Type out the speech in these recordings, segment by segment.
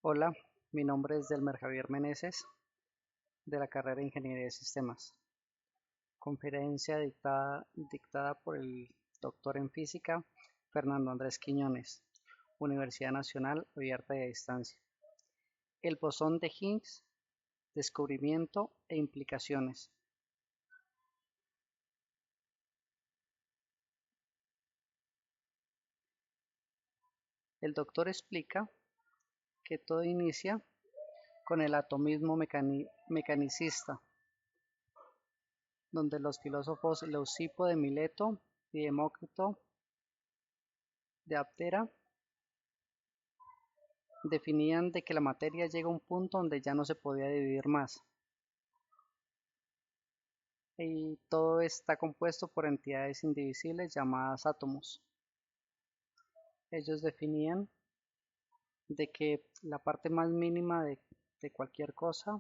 Hola, mi nombre es Delmer Javier Meneses, de la carrera de Ingeniería de Sistemas. Conferencia dictada por el doctor en física Fernando Andrés Quiñones, Universidad Nacional Abierta y a Distancia. El bosón de Higgs, descubrimiento e implicaciones. El doctor explica que todo inicia con el atomismo mecanicista, donde los filósofos Leucipo de Mileto y Demócrito de Abdera definían de que la materia llega a un punto donde ya no se podía dividir más, y todo está compuesto por entidades indivisibles llamadas átomos. Ellos definían de que la parte más mínima de cualquier cosa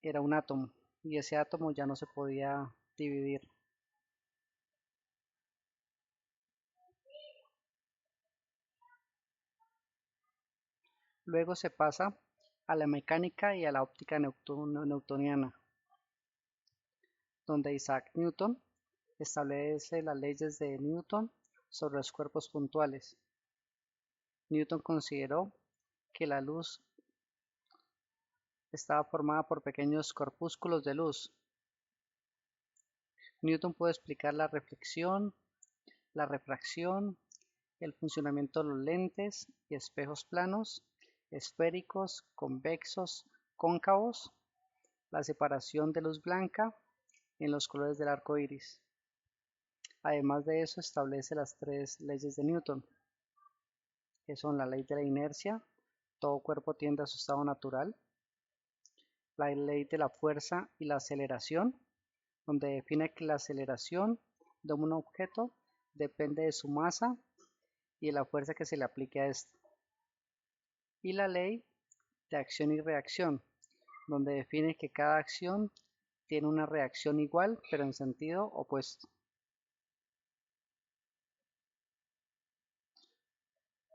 era un átomo, y ese átomo ya no se podía dividir. Luego se pasa a la mecánica y a la óptica newtoniana, donde Isaac Newton establece las leyes de Newton sobre los cuerpos puntuales. Newton consideró que la luz estaba formada por pequeños corpúsculos de luz. Newton pudo explicar la reflexión, la refracción, el funcionamiento de los lentes y espejos planos, esféricos, convexos, cóncavos, la separación de luz blanca en los colores del arco iris. Además de eso, establece las tres leyes de Newton, que son la ley de la inercia, todo cuerpo tiende a su estado natural; la ley de la fuerza y la aceleración, donde define que la aceleración de un objeto depende de su masa y de la fuerza que se le aplique a este; y la ley de acción y reacción, donde define que cada acción tiene una reacción igual pero en sentido opuesto.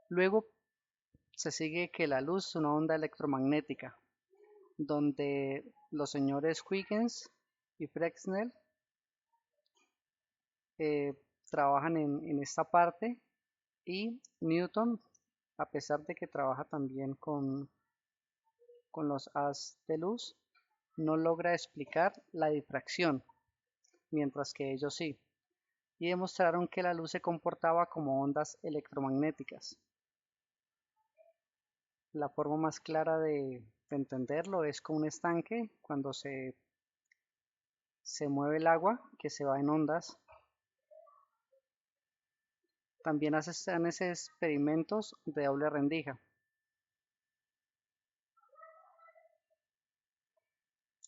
Luego se sigue que la luz es una onda electromagnética, donde los señores Huygens y Fresnel eh, trabajan en esta parte, y Newton, a pesar de que trabaja también con los haz de luz, no logra explicar la difracción, mientras que ellos sí, y demostraron que la luz se comportaba como ondas electromagnéticas. La forma más clara de entenderlo es con un estanque, cuando se mueve el agua, que se va en ondas. También hacen experimentos de doble rendija.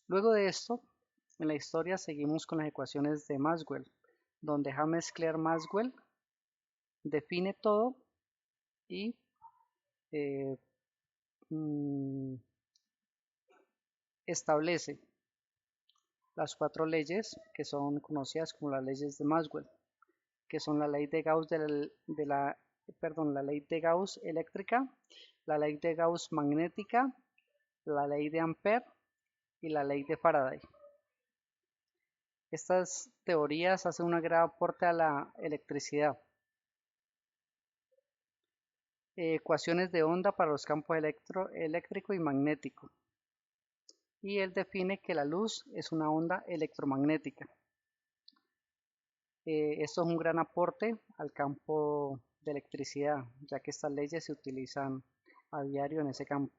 Luego de esto, en la historia seguimos con las ecuaciones de Maxwell, donde James Clerk Maxwell define todo y eh, mm, establece las cuatro leyes que son conocidas como las leyes de Maxwell, que son la ley de Gauss la ley de Gauss eléctrica, la ley de Gauss magnética, la ley de Ampère y la ley de Faraday. Estas teorías hacen un gran aporte a la electricidad. Ecuaciones de onda para los campos eléctrico y magnético. Y él define que la luz es una onda electromagnética. Esto es un gran aporte al campo de electricidad, ya que estas leyes se utilizan a diario en ese campo.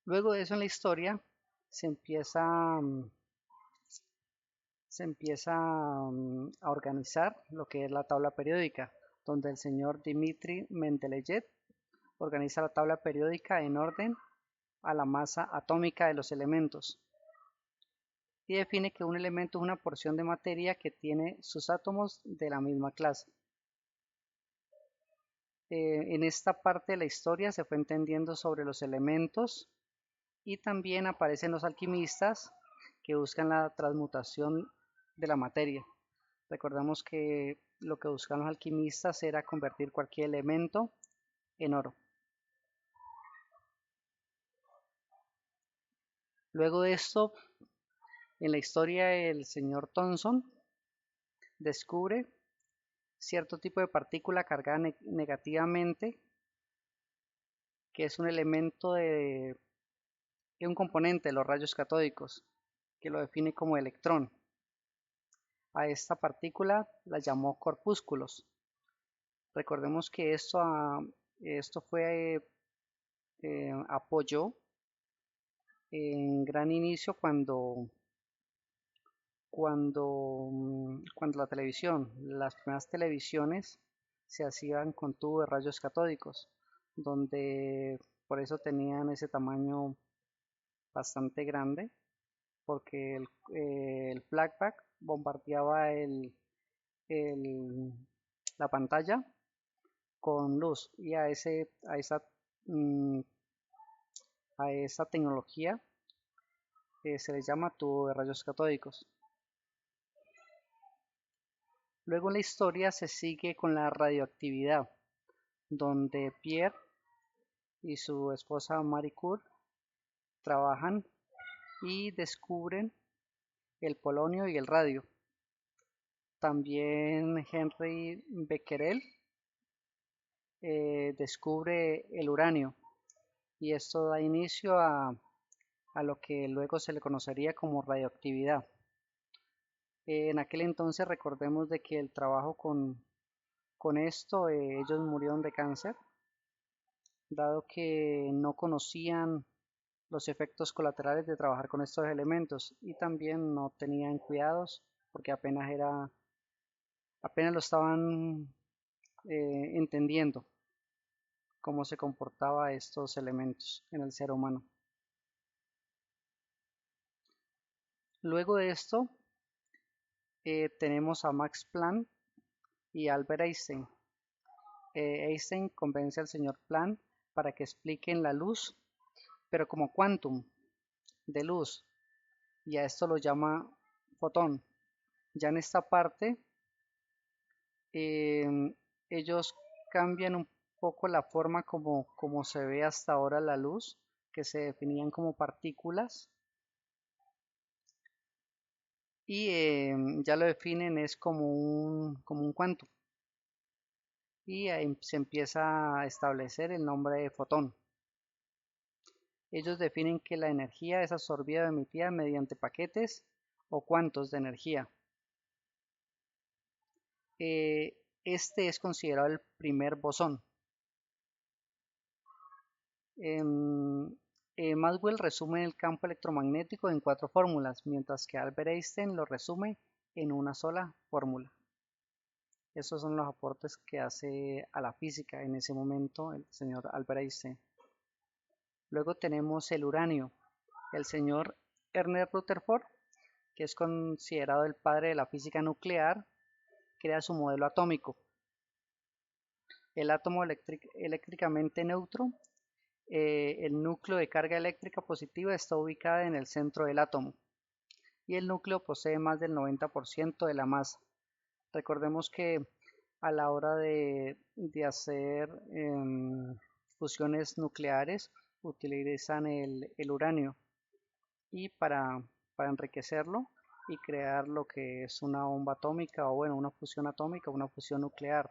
Luego de eso en la historia se empieza, mm, se empieza a organizar lo que es la tabla periódica, donde el señor Dmitri Mendeleev organiza la tabla periódica en orden a la masa atómica de los elementos, y define que un elemento es una porción de materia que tiene sus átomos de la misma clase. En esta parte de la historia se fue entendiendo sobre los elementos, y también aparecen los alquimistas que buscan la transmutación de la materia. Recordamos que lo que buscan los alquimistas era convertir cualquier elemento en oro. Luego de esto, en la historia, el señor Thomson descubre cierto tipo de partícula cargada negativamente, que es un elemento de un componente de los rayos catódicos, que lo define como electrón. A esta partícula la llamó corpúsculos. Recordemos que esto apoyó en gran inicio cuando las primeras televisiones se hacían con tubo de rayos catódicos, donde por eso tenían ese tamaño bastante grande, porque el flashback bombardeaba el- la pantalla con luz y mm, a esa tecnología se le llama tubo de rayos catódicos. Luego en la historia se sigue con la radioactividad, donde Pierre y su esposa Marie Curie trabajan y descubren el polonio y el radio. También Henry Becquerel descubre el uranio y esto da inicio a lo que luego se le conocería como radioactividad. En aquel entonces recordemos de que el trabajo con esto, ellos murieron de cáncer, dado que no conocían los efectos colaterales de trabajar con estos elementos y también no tenían cuidados porque apenas lo estaban entendiendo cómo se comportaba estos elementos en el ser humano. Luego de esto tenemos a Max Planck y Albert Einstein. Einstein convence al señor Planck para que expliquen la luz, pero como quantum de luz, y a esto lo llama fotón. Ya en esta parte ellos cambian un poco la forma como se ve hasta ahora la luz, que se definían como partículas, y ya lo definen es como un quantum, y ahí se empieza a establecer el nombre de fotón. Ellos definen que la energía es absorbida o emitida mediante paquetes o cuantos de energía. Este es considerado el primer bosón. Em, Maxwell resume el campo electromagnético en 4 fórmulas, mientras que Albert Einstein lo resume en una sola fórmula. Esos son los aportes que hace a la física en ese momento el señor Albert Einstein. Luego tenemos el uranio. El señor Ernest Rutherford, que es considerado el padre de la física nuclear, crea su modelo atómico. El átomo eléctricamente neutro, el núcleo de carga eléctrica positiva está ubicado en el centro del átomo y el núcleo posee más del 90% de la masa. Recordemos que a la hora de hacer fusiones nucleares utilizan el uranio y para enriquecerlo y crear lo que es una bomba atómica o bueno, una fusión atómica, una fusión nuclear,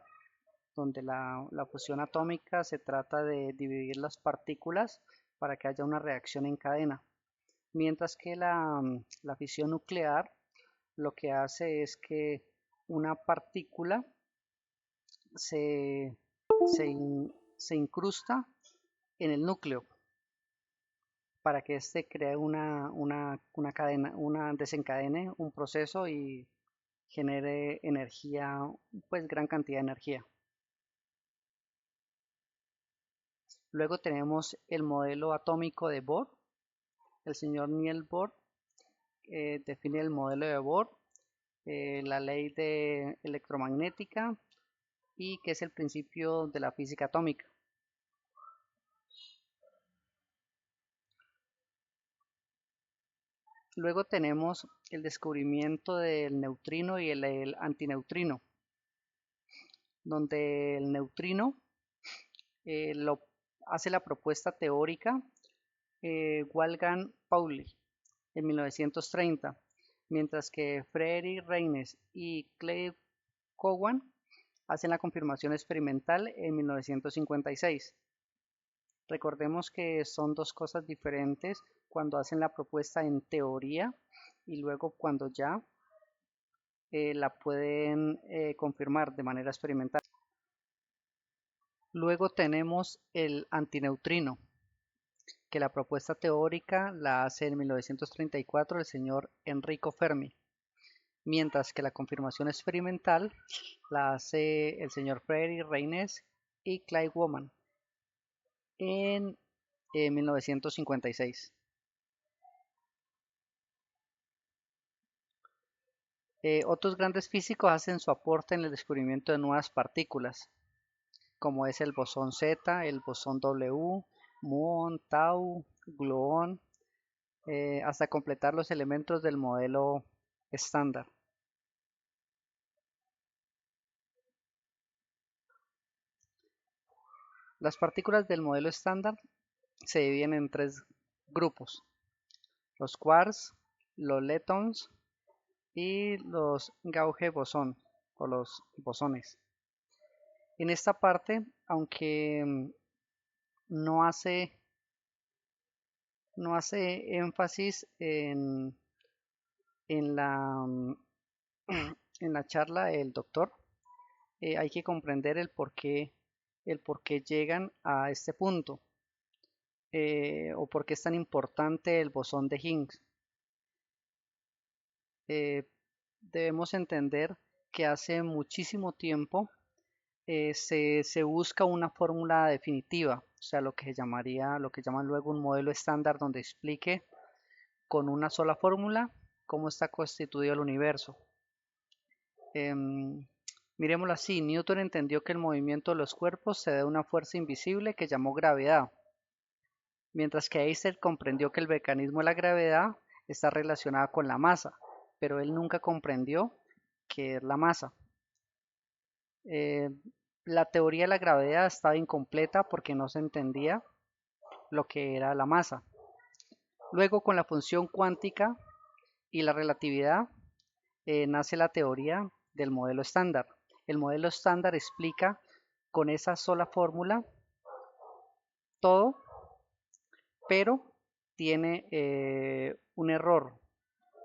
donde la fusión atómica se trata de dividir las partículas para que haya una reacción en cadena, mientras que la fisión nuclear lo que hace es que una partícula se, se incrusta en el núcleo para que éste cree una cadena, desencadene un proceso y genere energía, pues gran cantidad de energía. Luego tenemos el modelo atómico de Bohr. El señor Niels Bohr define el modelo de Bohr, la ley de electromagnética y que es el principio de la física atómica. Luego tenemos el descubrimiento del neutrino y el antineutrino, donde el neutrino Lo hace la propuesta teórica Wolfgang Pauli en 1930, mientras que Frederick Reines y Clay Cowan hacen la confirmación experimental en 1956. Recordemos que son dos cosas diferentes cuando hacen la propuesta en teoría y luego cuando ya la pueden confirmar de manera experimental. Luego tenemos el antineutrino, que la propuesta teórica la hace en 1934 el señor Enrico Fermi, mientras que la confirmación experimental la hace el señor Frederick Reines y Clyde Woman en 1956. Otros grandes físicos hacen su aporte en el descubrimiento de nuevas partículas, como es el bosón Z, el bosón W, muón, tau, gluón, hasta completar los elementos del modelo estándar. Las partículas del modelo estándar se dividen en tres grupos: los quarks, los leptons y los gauge bosón o los bosones. En esta parte, aunque no hace énfasis en la, en la charla el doctor, hay que comprender el por qué llegan a este punto, o por qué es tan importante el bosón de Higgs. Debemos entender que hace muchísimo tiempo se busca una fórmula definitiva, o sea, lo que llaman luego un modelo estándar donde explique con una sola fórmula cómo está constituido el universo. Miremoslo así: Newton entendió que el movimiento de los cuerpos se debe a una fuerza invisible que llamó gravedad, mientras que Einstein comprendió que el mecanismo de la gravedad está relacionado con la masa, pero él nunca comprendió qué es la masa. La teoría de la gravedad estaba incompleta porque no se entendía lo que era la masa. Luego, con la función cuántica y la relatividad, nace la teoría del modelo estándar. El modelo estándar explica con esa sola fórmula todo, pero tiene un error,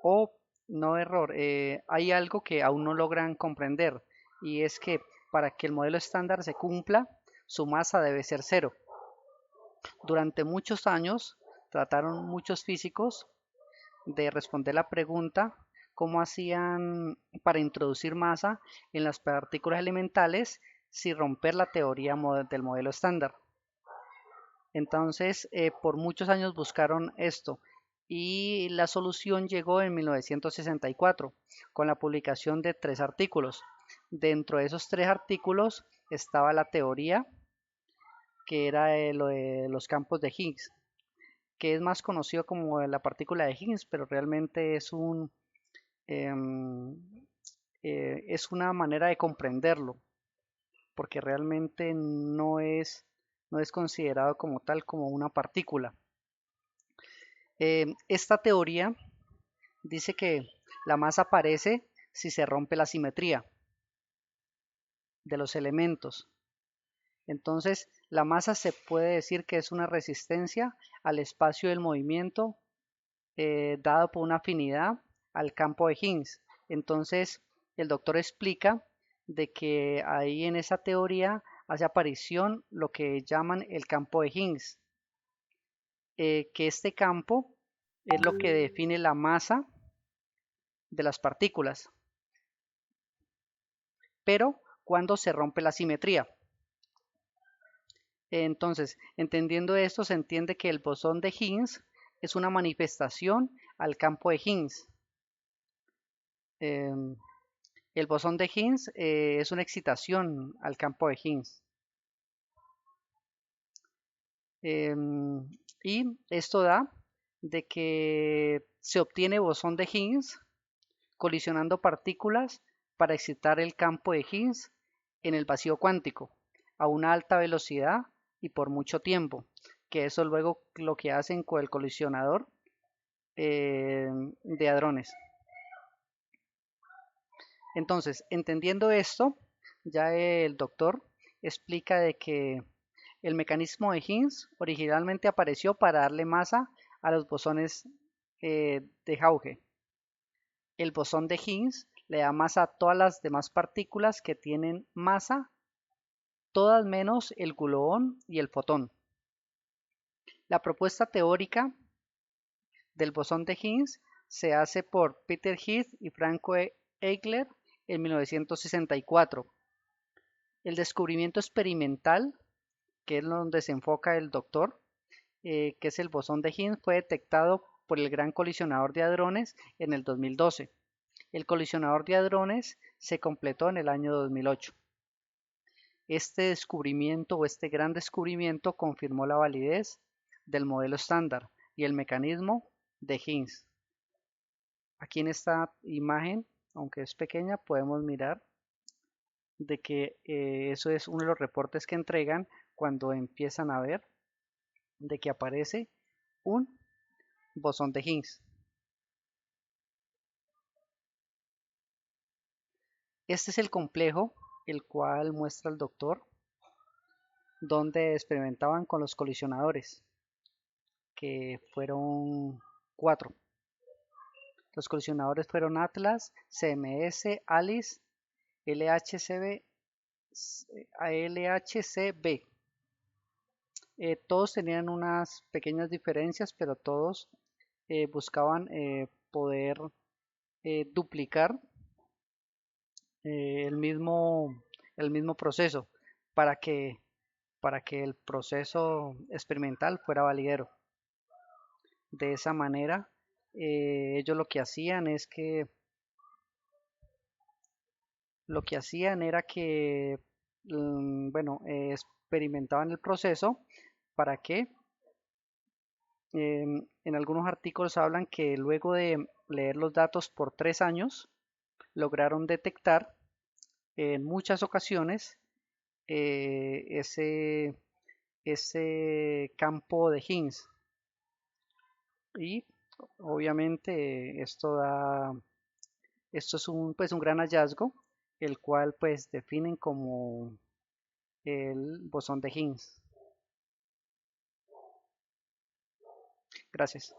o no error, hay algo que aún no logran comprender, y es que para que el modelo estándar se cumpla, su masa debe ser cero. Durante muchos años trataron muchos físicos de responder la pregunta cómo hacían para introducir masa en las partículas elementales sin romper la teoría del modelo estándar. Entonces, por muchos años buscaron esto y la solución llegó en 1964 con la publicación de 3 artículos. Dentro de esos 3 artículos estaba la teoría que era lo de los campos de Higgs, que es más conocido como la partícula de Higgs, pero realmente es una manera de comprenderlo, porque realmente no es considerado como tal como una partícula. Esta teoría dice que la masa aparece si se rompe la simetría de los elementos. Entonces, la masa se puede decir que es una resistencia al espacio del movimiento dado por una afinidad al campo de Higgs. Entonces, el doctor explica de que ahí en esa teoría hace aparición lo que llaman el campo de Higgs, que este campo es lo que define la masa de las partículas, pero cuando se rompe la simetría. Entonces, entendiendo esto, se entiende que el bosón de Higgs es una manifestación al campo de Higgs. El bosón de Higgs es una excitación al campo de Higgs. Y esto da de que se obtiene bosón de Higgs colisionando partículas para excitar el campo de Higgs en el vacío cuántico a una alta velocidad y por mucho tiempo, que eso luego lo que hacen con el colisionador de hadrones. Entonces, entendiendo esto, ya el doctor explica de que el mecanismo de Higgs originalmente apareció para darle masa a los bosones de Auge. El bosón de Higgs le da masa a todas las demás partículas que tienen masa, todas menos el gluón y el fotón. La propuesta teórica del bosón de Higgs se hace por Peter Heath y Franco Eigler en 1964. El descubrimiento experimental, que es donde se enfoca el doctor, que es el bosón de Higgs, fue detectado por el Gran Colisionador de Hadrones en el 2012. El colisionador de hadrones se completó en el año 2008. Este descubrimiento o este gran descubrimiento confirmó la validez del modelo estándar y el mecanismo de Higgs. Aquí en esta imagen, aunque es pequeña, podemos mirar de que eso es uno de los reportes que entregan cuando empiezan a ver de que aparece un bosón de Higgs. Este es el complejo el cual muestra el doctor, donde experimentaban con los colisionadores, que fueron 4. Los colisionadores fueron Atlas, CMS, Alice, LHCb, LHCb. Todos tenían unas pequeñas diferencias, pero todos buscaban poder duplicar el mismo proceso para que, para que el proceso experimental fuera validero. De esa manera, ellos lo que hacían era que, bueno, experimentaban el proceso para que en algunos artículos hablan que luego de leer los datos por 3 años, lograron detectar en muchas ocasiones ese campo de Higgs. Y obviamente esto es un gran hallazgo, el cual pues definen como el bosón de Higgs. Gracias.